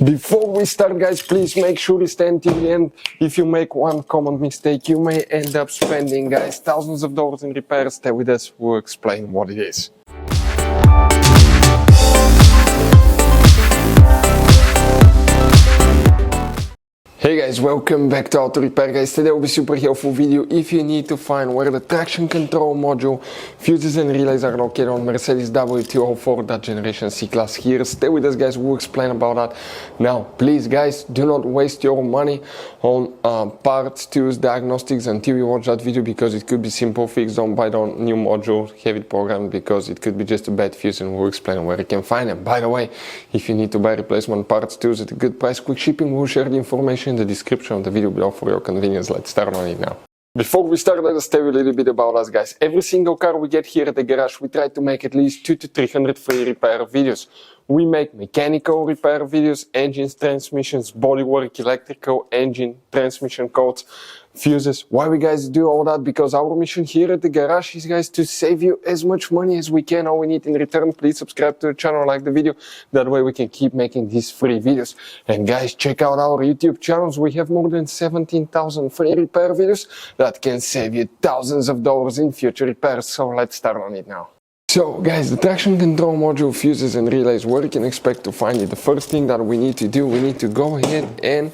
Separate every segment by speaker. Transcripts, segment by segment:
Speaker 1: Before we start, guys, please make sure you stay until the end. If you make one common mistake, you may end up spending, guys, thousands of dollars in repairs. Stay with us, we'll explain what it is. Hey guys, welcome back to Auto Repair, guys. Today will be a super helpful video if you need to find where the traction control module, fuses and relays are located on Mercedes W204, that generation C-Class here. Stay with us, guys, we'll explain about that. Now, please guys, do not waste your money on parts, tools, diagnostics until you watch that video, because it could be simple fix. Don't buy the new module, have it programmed, because it could be just a bad fuse, and we'll explain where you can find them. By the way, if you need to buy replacement parts, tools at a good price, quick shipping, we'll share the information in the description of the video below for your convenience. Let's start on it now. Before we start, let us tell you a little bit about us, guys. Every single car we get here at the garage, we try to make at least 200 to 300 free repair videos. We make mechanical repair videos, engines, transmissions, bodywork, electrical, engine, transmission codes, fuses. Why we guys do all that? Because our mission here at the garage is, guys, to save you as much money as we can. All we need in return, please subscribe to the channel, like the video. That way we can keep making these free videos. And guys, check out our YouTube channels. We have more than 17,000 free repair videos that can save you thousands of dollars in future repairs. So let's start on it now. So guys, the traction control module, fuses and relays, where you can expect to find it. The first thing that we need to do, we need to go ahead and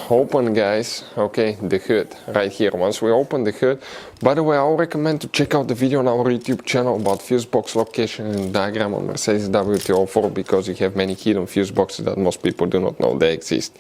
Speaker 1: open, guys, okay, the hood right here. Once we open the hood, by the way, I would recommend to check out the video on our YouTube channel about fuse box location and diagram on Mercedes W204, because you have many hidden fuse boxes that most people do not know they exist.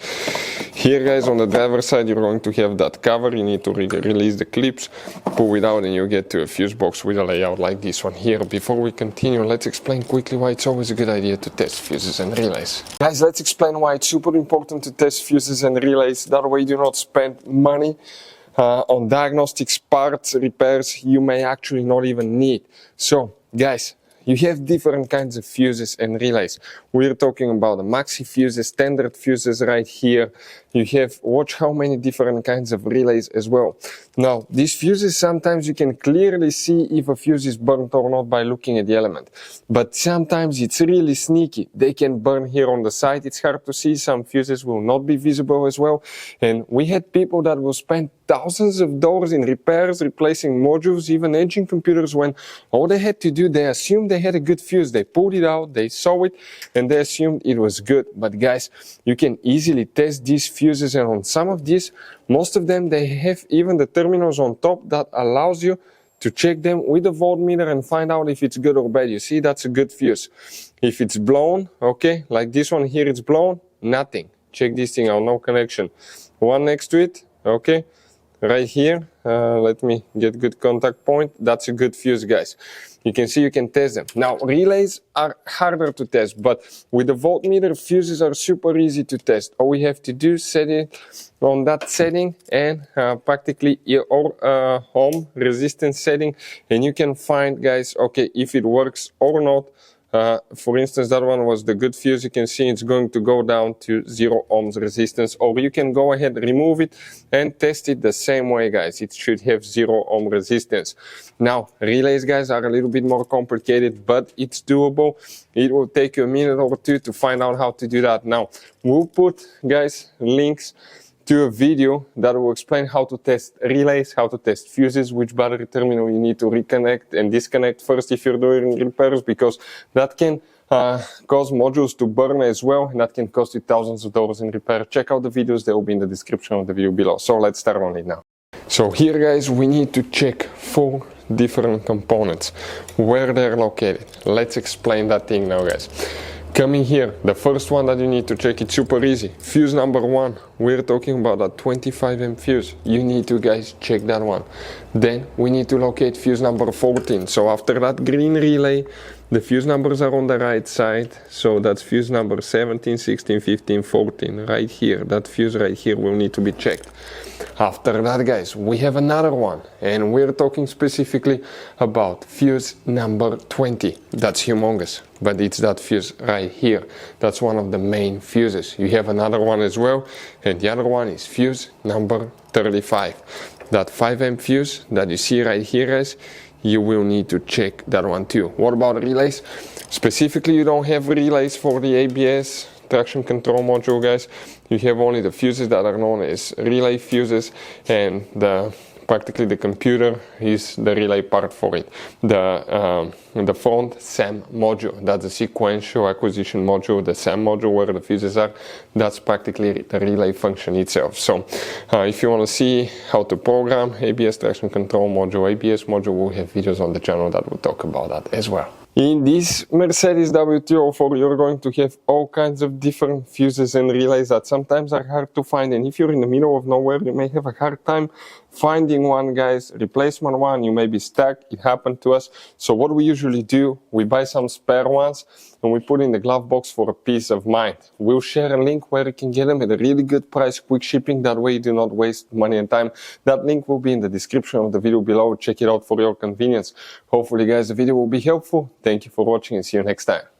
Speaker 1: Here, guys, on the driver's side, you're going to have that cover. You need to release the clips, pull it out, and you get to a fuse box with a layout like this one here. Before we continue, let's explain quickly why it's always a good idea to test fuses and relays. Guys, let's explain why it's super important to test fuses and relays. That way you do not spend money on diagnostics, parts, repairs you may actually not even need. So, guys, you have different kinds of fuses and relays. We're talking about the maxi fuses, standard fuses right here. You have, watch how many different kinds of relays as well. Now, these fuses, sometimes you can clearly see if a fuse is burnt or not by looking at the element. But sometimes it's really sneaky. They can burn here on the side. It's hard to see. Some fuses will not be visible as well. And we had people that will spend thousands of dollars in repairs, replacing modules, even engine computers, when all they had to do, they assumed they had a good fuse. They pulled it out, they saw it, and they assumed it was good. But guys, you can easily test these fuses, and on some of these, most of them, they have even the terminals on top that allows you to check them with a voltmeter and find out if it's good or bad. You see, that's a good fuse. If it's blown, okay, like this one here, it's blown, nothing. Check this thing out, no connection. One next to it, okay, right here, let me get good contact point. That's a good fuse, guys. You can see you can test them. Now, relays are harder to test, but with the voltmeter, fuses are super easy to test. All we have to do is set it on that setting and practically your ohm resistance setting, and you can find, guys, okay, if it works or not. For instance, that one was the good fuse. You can see it's going to go down to 0 ohms resistance, or you can go ahead, remove it and test it the same way, guys. It should have 0 ohm resistance. Now, relays, guys, are a little bit more complicated, but it's doable. It will take you a minute or two to find out how to do that. Now, we'll put, guys, links to a video that will explain how to test relays, how to test fuses, which battery terminal you need to reconnect and disconnect first if you're doing repairs, because that can cause modules to burn as well, and that can cost you thousands of dollars in repair. Check out the videos, they will be in the description of the video below. So let's start on it now. So here, guys, we need to check 4 different components, where they're located. Let's explain that thing now, guys. Coming here, the first one that you need to check, it's super easy. Fuse number 1, we're talking about a 25 amp fuse. You need to, guys, check that one. Then we need to locate fuse number 14. So after that green relay, the fuse numbers are on the right side. So that's fuse number 17, 16, 15, 14, right here. That fuse right here will need to be checked. After that, guys, we have another one, and we're talking specifically about fuse number 20. That's humongous, but it's that fuse right here. That's one of the main fuses. You have another one as well, and the other one is fuse number 35. That 5 amp fuse that you see right here, guys, you will need to check that one too. What about relays? Specifically, you don't have relays for the ABS, traction control module, guys, you have only the fuses that are known as relay fuses, and practically the computer is the relay part for it. The front SAM module, that's the sequential acquisition module, the SAM module where the fuses are, that's practically the relay function itself. So if you want to see how to program ABS traction control module, ABS module, we'll have videos on the channel that will talk about that as well. In this Mercedes W204, you're going to have all kinds of different fuses and relays that sometimes are hard to find, and if you're in the middle of nowhere, you may have a hard time finding one, guys. Replacement one, you may be stuck. It happened to us. So what we usually do, we buy some spare ones and we put in the glove box for a peace of mind. We'll share a link where you can get them at a really good price, quick shipping. That way you do not waste money and time. That link will be in the description of the video below. Check it out for your convenience. Hopefully, guys, the video will be helpful. Thank you for watching and see you next time.